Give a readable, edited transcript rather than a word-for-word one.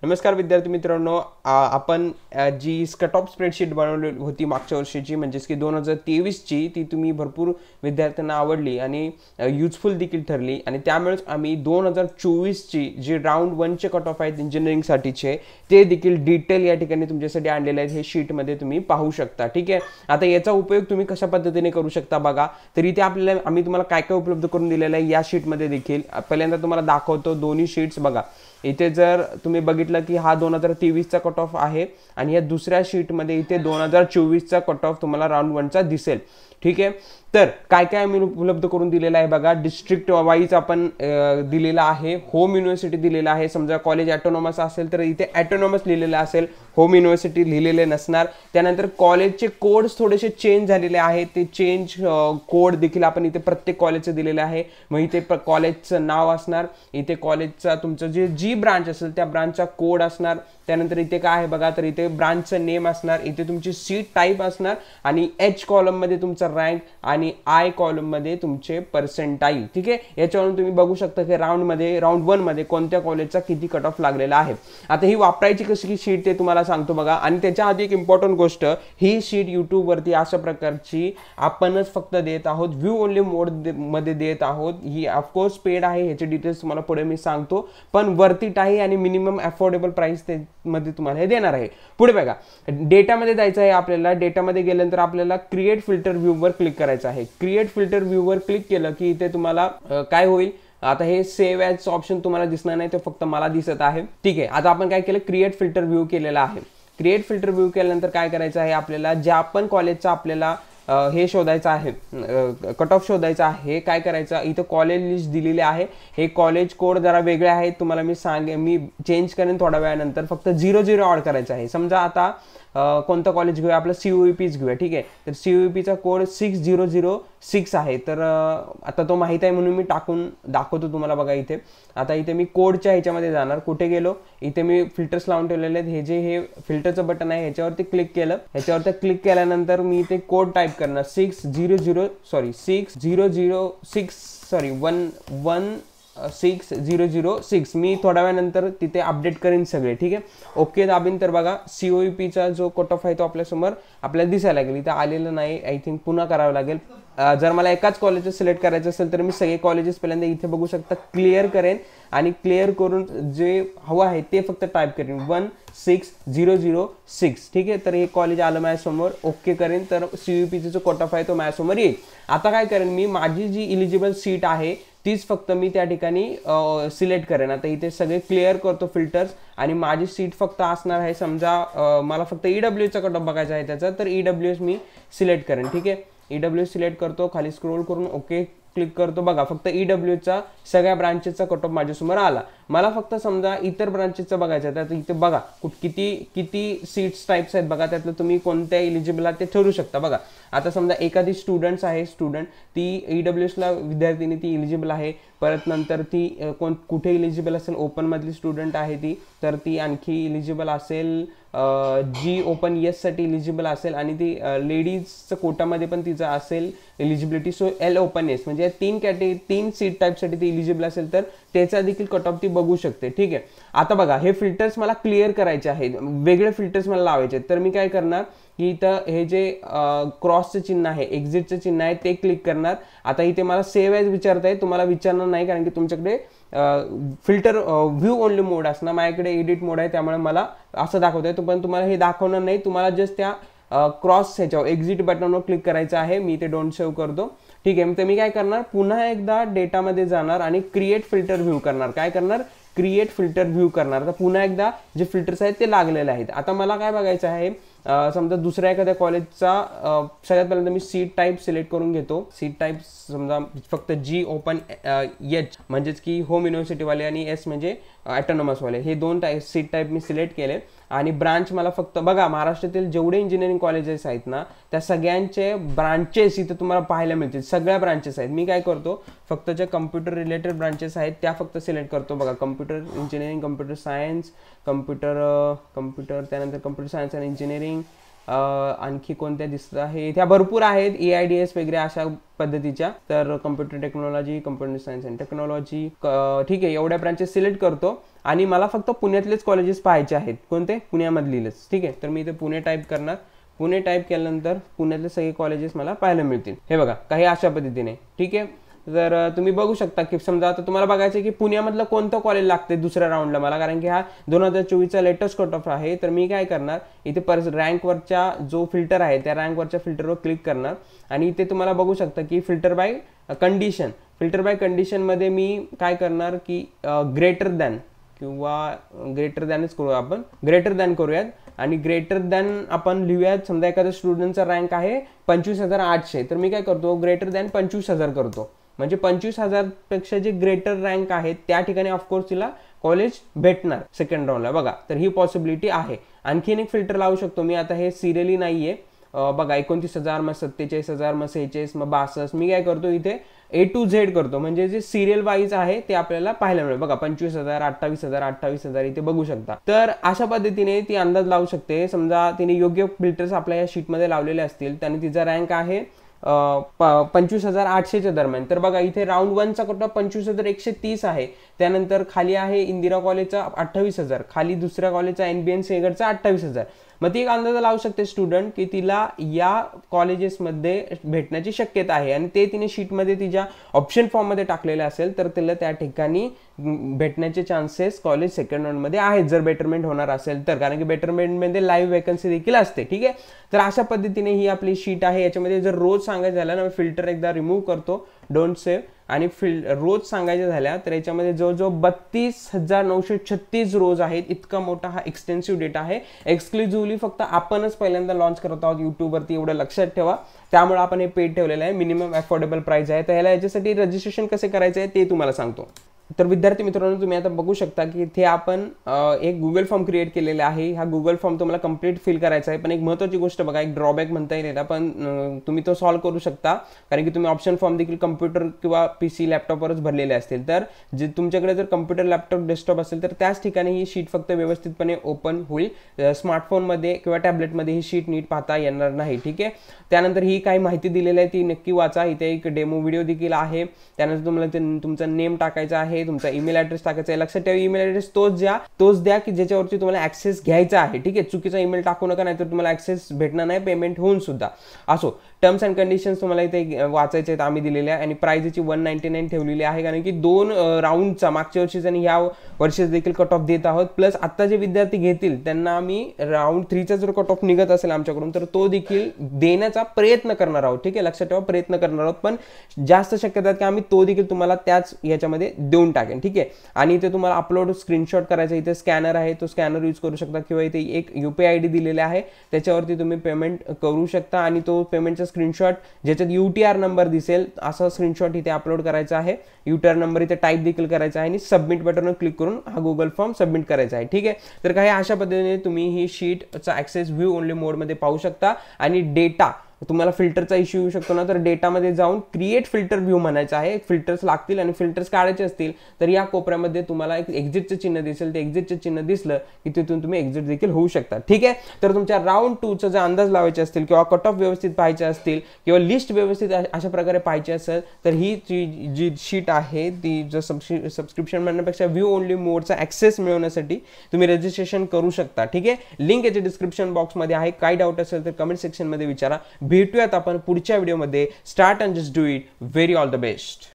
नमस्कार विद्यार्थी मित्रांनो, आपण जी कट ऑफ स्प्रेडशीट बनवली होती मागच्या वर्षीची म्हणजेच की 2023ची ती तुम्ही भरपूर विद्यार्थ्यांना आवडली आणि युजफुल देखील ठरली आणि त्यामुळेच आम्ही 2024ची जी राऊंड 1चे कट ऑफ आहेत इंजिनिअरिंगसाठीचे ते देखील डिटेल या ठिकाणी तुमच्यासाठी आणलेले आहेत. हे शीटमध्ये तुम्ही पाहू शकता. ठीक आहे, आता याचा उपयोग तुम्ही कशा पद्धतीने करू शकता बघा. तर इथे आपल्याला आम्ही तुम्हाला काय काय उपलब्ध करून दिलेलं आहे या शीटमध्ये देखील. पहिल्यांदा तुम्हाला दाखवतो दोन्ही शीट्स बघा. इथे जर तुम्ही बघितलं की हा 2023चा कट ऑफ आहे आणि या दुसऱ्या शीटमध्ये इथे 2024चा कट ऑफ तुम्हाला राऊंड 1चा दिसेल. ठीक आहे, तर काय काय आम्ही उपलब्ध करून दिलेलं आहे बघा. डिस्ट्रिक्ट वाईज आपण दिलेला आहे, होम युनिव्हर्सिटी दिलेला आहे. समजा कॉलेज ॲटोनॉमस असेल तर इथे ॲटोनॉमस लिहिलेलं असेल, होम युनिव्हर्सिटी लिहिलेले नसणार. त्यानंतर कॉलेजचे कोड्स थोडेसे चेंज झालेले आहेत, ते चेंज कोड देखील आपण इथे प्रत्येक कॉलेजचं दिलेलं आहे. मग इथे कॉलेजचं नाव असणार, इथे कॉलेजचा तुमचं जी ब्रांच असेल त्या ब्रांचचा कोड असणार. त्यानंतर इथे काय आहे बघा, तर इथे ब्रांचचं नेम असणार, इथे तुमची सीट टाईप असणार आणि एच कॉलममध्ये तुमचा रँक आणि आय कॉलममध्ये तुमचे पर्सेंटाईल. ठीक आहे, याच्यावरून तुम्ही बघू शकता की राऊंड 1 मध्ये कोणत्या कॉलेजचा किती कट ऑफ लागलेला आहे. आता ही वापरायची कशी शीट ते तुम्हाला सांगतो बघा. आणि त्याच्या आधी एक इम्पॉर्टंट गोष्ट, ही शीट यूट्यूबवरती अशा प्रकारची आपणच फक्त देत आहोत, व्ह्यू ओनली मोड मध्ये देत आहोत. ही ऑफकोर्स पेड आहे, ह्याचे डिटेल्स तुम्हाला पुढे मी सांगतो, पण वर्थ इट आहे आणि मिनिमम अफोर्डेबल प्राइस मध्ये तुम्हाला हे देणार आहे. पुढे बघा, डेटामध्ये जायचं आहे आपल्याला. डेटामध्ये गेल्यानंतर आपल्याला क्रिएट फिल्टर व्ह्यू वर क्लिक करायचं आहे. क्रिएट फिल्टर व्ह्यू वर क्लिक केलं की इथे तुम्हाला काय होईल, आता हे सेव्ह ॲज ऑप्शन तुम्हाला दिसणार नाही, ते फक्त मला दिसत आहे. ठीक आहे, आता आपण काय केलं, क्रिएट फिल्टर व्ह्यू केलेला आहे. क्रिएट फिल्टर व्ह्यू केल्यानंतर काय करायचं आहे आपल्याला, ज्या पण कॉलेजचा आपल्याला हे शोधायचं आहे, कट ऑफ शोधायचा आहे. काय करायचं, इथं कॉलेज लिस्ट दिलेली आहे. हे कॉलेज कोड जरा वेगळे आहेत, तुम्हाला मी चेंज करेन थोड्या वेळानंतर. फक्त 00 ॲड करायचं आहे. समजा आता कोणतं कॉलेज घेऊया, आपलं COEPच घेऊया. ठीक आहे, तर COEPचा कोड 6006 आहे. तर आता तो माहीत आहे म्हणून मी टाकून दाखवतो तुम्हाला बघा. इथे आता इथे मी कोडच्या ह्याच्यामध्ये जाणार. कुठे गेलो, इथे मी फिल्टर्स लावून ठेवलेले आहेत. हे फिल्टरचं बटन आहे, ह्याच्यावरती क्लिक केलं. ह्याच्यावरती क्लिक केल्यानंतर मी इथे कोड टाईप करणार 16006. मी थोड्या वेळानंतर तिथे अपडेट करेन सगळे. ठीक आहे, ओके दाबीन तर बघा COEPचा जो कट ऑफ आहे तो आपल्यासमोर आपल्याला दिसायला लागेल. इथं आलेलं नाही, आय थिंक पुन्हा करावं लागेल. जर मला एकाच कॉलेज सिलेक्ट करायचं असेल तर मी सगळे कॉलेजेस पहिल्यांदा इथे बघू शकता क्लिअर करेन आणि क्लिअर करून जे हवं आहे ते फक्त टाईप करेन 16006. ठीक आहे, तर हे कॉलेज आलं माझ्यासमोर. ओके करेन तर COEPचा जो कट ऑफ आहे तो माझ्यासमोर येईल. आता काय करेन, मी माझी जी इलिजिबल सीट आहे तीच फक्त मी त्या ठिकाणी सिलेक्ट करेन. आता इथे सगळे क्लिअर करतो फिल्टर्स आणि माझी सीट फक्त असणार आहे. समजा मला फक्त EWSचा कट ऑफ बघायचा आहे त्याचा, तर EWS मी सिलेक्ट करेन. ठीक आहे, EWS सिलेक्ट करतो, खाली स्क्रोल करून ओके क्लिक करतो. बघा फक्त EWSचा सगळ्या ब्रांचेसचा कट ऑफ माझ्यासमोर आला. मला फक्त समजा इतर ब्रांचेसचा बघायचं आहे, तर इथे बघा किती सीट्स टाईप्स आहेत बघा. त्यातलं तुम्ही कोणत्या इलिजिबल आहात ते ठरवू शकता. बघा आता समजा एखादी स्टुडंट ती EWSला विद्यार्थिनी ती इलिजिबल आहे. परत नंतर ती कुठे इलिजिबल असेल, ओपनमधली स्टुडंट आहे ती, तर ती आणखी इलिजिबल असेल जी ओपन साठी इलिजिबल असेल आणि ती लेडीजचं कोटामध्ये पण तिचं असेल eligibility. So L open S म्हणजे 3 सीट टाईपसाठी ती इलिजिबल असेल तर त्याचा देखील कट ऑफ ती बघू शकते. ठीक आहे, आता बघा हे फिल्टर्स मला क्लिअर करायचे आहेत, वेगळे फिल्टर्स मला लावायचे आहेत. तर मी काय करणार की इथं हे जे क्रॉसचं चिन्ह आहे, एक्झिटचं चिन्ह आहे, ते क्लिक करणार. आता इथे मला सेव्ह ॲज विचारत आहे, तुम्हाला विचारणार नाही कारण की तुमच्याकडे फिल्टर व्ह्यू ओनली मोड असणार. माझ्याकडे एडिट मोड आहे त्यामुळे मला असं दाखवत आहे, पण तुम्हाला हे दाखवणार नाही. तुम्हाला जस्ट त्या क्रॉस ह्याच्यावर एक्झिट बटनवर क्लिक करायचं आहे. मी ते डोंट सेव्ह करतो. ठीक आहे, तर मी काय करणार, पुन्हा एकदा डेटामध्ये जाणार आणि क्रिएट फिल्टर व्ह्यू करणार. काय करणार, क्रिएट फिल्टर व्ह्यू करणार. तर पुन्हा एकदा जे फिल्टर्स आहेत ते लागलेले आहेत. आता मला काय बघायचं आहे, समजा दुसऱ्या एखाद्या कॉलेजचा सगळ्यात पहिल्यांदा मी सीट टाईप सिलेक्ट करून घेतो. सीट टाईप समजा फक्त G ओपन H म्हणजेच की होम युनिव्हर्सिटीवाले आणि S म्हणजे ॲटोनॉमसवाले, हे 2 सीट टाईप मी सिलेक्ट केले. आणि ब्रांच मला फक्त बघा महाराष्ट्रातील जेवढे इंजिनिअरिंग कॉलेजेस आहेत ना त्या सगळ्यांचे ब्रांचेस इथे तुम्हाला पाहायला मिळतील. सगळ्या ब्रांचेस आहेत. मी काय करतो, फक्त ज्या कम्प्युटर रिलेटेड ब्रांचेस आहेत त्या फक्त सिलेक्ट करतो. बघा computer engineering, computer science, computer त्यानंतर कम्प्युटर सायन्स आणि इंजिनिअरिंग, आणखी कोणत्या दिसत आहेत, ह्या भरपूर आहेत, EIDS वगैरे अशा पद्धतीच्या. तर computer technology, computer science and technology, ठीक आहे, एवढ्या ब्रांचेस सिलेक्ट करतो आणि मला फक्त पुण्यातलेच कॉलेजेस पाहायचे आहेत. कोणते? पुण्यामधलीच. ठीक आहे, तर मी इथे पुणे टाईप करणार. पुणे टाईप केल्यानंतर पुण्यातले सगळे कॉलेजेस मला पाहायला मिळतील. हे बघा, काही अशा पद्धतीने. ठीक आहे, तर तुम्ही बघू शकता की समजा आता तुम्हाला बघायचं आहे की पुण्यामधलं कोणतं कॉलेज लागते दुसऱ्या राऊंडला मला, कारण की हा 2024चा लेटेस्ट कट ऑफ आहे. तर मी काय करणार, इथे रँकवरच्या जो फिल्टर आहे त्या रँकवरच्या फिल्टरवर क्लिक करणार आणि इथे तुम्हाला बघू शकता की filter by condition. Filter by कंडिशनमध्ये मी काय करणार की ग्रेटर दॅन किंवा ग्रेटर दॅनच करू, आपण ग्रेटर दॅन करूयात आणि ग्रेटर दॅन आपण लिहूयात. समजा एखाद्या स्टुडंटचा रँक आहे 25,800, तर मी काय करतो, ग्रेटर दॅन 25,000 करतो. म्हणजे 25,000 पेक्षा जे ग्रेटर रँक आहे त्या ठिकाणी ऑफकोर्स तिला कॉलेज भेटणार सेकंड राऊंडला. बघा, तर ही पॉसिबिलिटी आहे. आणखीन एक फिल्टर लावू शकतो मी. आता हे सिरियली नाहीये, बघा 29,000, मग 47,000, मग 46, मग 62. मी काय करतो, इथे A to Z करतो, म्हणजे जे सिरियल वाईज आहे ते आपल्याला पाहायला मिळेल. बघा 25,000, 28,000, 28,000 इथे बगू शकता. तर अशा पद्धतीने ती अंदाज लावू शकते. समजा तिने योग्य फिल्टर्स आपल्या या शीटमध्ये लावलेले असतील, त्याने तिचा रँक आहे 25,800च्या दरम्यान. तर बघा इथे राऊंड 1चा कट ऑफ 25,130 आहे. त्यानंतर खाली आहे इंदिरा कॉलेजचा 28,000, खाली दुसऱ्या कॉलेजचा NBN सेगडचा 28,000. मग ती एक अंदाजा लावू शकते स्टुडंट की तिला या कॉलेजेसमध्ये भेटण्याची शक्यता आहे आणि ते तिने शीटमध्ये तिच्या ऑप्शन फॉर्ममध्ये टाकलेले असेल तर तिला त्या ठिकाणी भेटण्याचे चान्सेस कॉलेज सेकंड राऊंडमध्ये आहेत, जर बेटरमेंट होणार असेल तर. कारण की बेटरमेंटमध्ये लाईव्ह वेकन्सी देखील असते. ठीक आहे, तर अशा पद्धतीने ही आपली शीट आहे. याच्यामध्ये जर रोज सांगायचं झालं ना, फिल्टर एकदा रिमूव्ह करतो, डोंट सेव्ह, आणि रोज सांगायच्या झाल्या तर याच्यामध्ये जवळजवळ 32,936 रोज आहेत. इतका मोठा हा एक्सटेन्सिव्ह डेटा आहे. एक्सक्लुझिव्हली फक्त आपणच पहिल्यांदा लॉन्च करत आहोत युट्यूबवरती, एवढं लक्षात ठेवा. त्यामुळे आपण हे पेड ठेवलेलं आहे. मिनिमम अफोर्डेबल प्राइस आहे. तर याच्यासाठी रजिस्ट्रेशन कसे करायचं आहे ते तुम्हाला सांगतो. तर विद्यार्थी मित्रांनो, तुम्ही आता बघू शकता की इथे आपण एक गुगल फॉर्म क्रिएट केलेला आहे. हा गुगल फॉर्म तुम्हाला कंप्लीट फिल करायचा आहे. पण एक महत्त्वाची गोष्ट बघा, एक ड्रॉबॅक म्हणता येईल, पण तुम्ही तो सॉल्व्ह करू शकता, कारण की तुम्ही ऑप्शन फॉर्म देखील कम्प्युटर किंवा PC लॅपटॉपवरच भरलेले असतील. तर जे तुमच्याकडे जर कम्प्युटर लॅपटॉप डेस्कटॉप असेल तर त्याच ठिकाणी ही शीट फक्त व्यवस्थितपणे ओपन होईल. स्मार्टफोनमध्ये किंवा टॅबलेटमध्ये ही शीट नीट पाहता येणार नाही. ठीक आहे, त्यानंतर ही काही माहिती दिलेली आहे ती नक्की वाचा. इथे एक डेमो व्हिडिओ देखील आहे. त्यानंतर तुम्हाला तुमचा नेम टाकायचा आहे, तुमचा ईमेल ऍड्रेस टाकायचा आहे. लक्षात ठेवा, ईमेल ऍड्रेस तोच द्या की ज्याच्यावरती तुम्हाला ऍक्सेस घ्यायचा आहे. ठीक आहे, चुकीचा ईमेल टाकू नका, नाहीतर तुम्हाला ऍक्सेस भेटणार नाही, पेमेंट होऊन सुद्धा. असो, टर्म्स अँड कंडिशन्स तुम्हाला इथे वाचायचे आहेत, आम्ही दिलेले आहे. आणि प्राइसची 199 ठेवलेली आहे, कारण की 2 राऊंडचा मागच्या वर्षीचा आणि या वर्षीच देखील कट ऑफ देत आहोत. प्लस आता जे विद्यार्थी घेतील त्यांना आम्ही राऊंड 3चा जर कट ऑफ निघत असेल आमच्याकडून तर तो देखील देण्याचा प्रयत्न करणार आहोत. ठीक आहे, लक्षात ठेवा, प्रयत्न करणार आहोत, पण जास्त शक्यता आहे की आम्ही तो देखील तुम्हाला त्याच याच्यामध्ये देऊन टाकेन. ठीक आहे, आणि इथे तुम्हाला अपलोड स्क्रीनशॉट करायचा. इथे स्कॅनर आहे, तो स्कॅनर यूज करू शकता, किंवा इथे एक UPI ID दिलेला आहे त्याच्यावरती तुम्ही पेमेंट करू शकता. आणि तो पेमेंटचा स्क्रीनशॉट ज्याच्यात UTR नंबर दिसेल असा स्क्रीनशॉट इथे अपलोड करायचा आहे. UTR नंबर इथे टाईप देखील करायचा आहे आणि सबमिट बटनवर क्लिक करून हा गुगल फॉर्म सबमिट करायचा आहे. ठीक आहे, तर काही अशा पद्धतीने तुम्ही ही शीटचा ऍक्सेस व्ह्यू ओनली मोडमध्ये पाहू शकता. आणि डेटा तुम्हाला फिल्टरचा इश्यू येऊ शकतो ना, तर डेटामध्ये जाऊन क्रिएट फिल्टर व्ह्यू म्हणायचं आहे. फिल्टर्स लागतील आणि फिल्टर्स काढायचे असतील तर या कोपऱ्यामध्ये तुम्हाला एक एक्झिटचं चिन्ह दिसेल. ते एक्झिटचं चिन्ह दिसलं की तिथून तुम्ही एक्झिट देखील होऊ शकता. ठीक आहे, तर तुमच्या राऊंड 2चा जर अंदाज लावायचे असतील किंवा कट ऑफ व्यवस्थित पाहायचे असतील किंवा लिस्ट व्यवस्थित अशा प्रकारे पाहायची असेल तर ही जी शीट आहे ती जर सबस्क्रिप्शन म्हणण्यापेक्षा व्ह्यू ओनली मोडचा ऍक्सेस मिळवण्यासाठी तुम्ही रजिस्ट्रेशन करू शकता. ठीक आहे, लिंक याच्या डिस्क्रिप्शन बॉक्समध्ये आहे. काही डाऊट असेल तर कमेंट सेक्शनमध्ये विचारा. भेटूयात आपण पुढच्या व्हिडिओमध्ये. Start and just do it. Very all the best.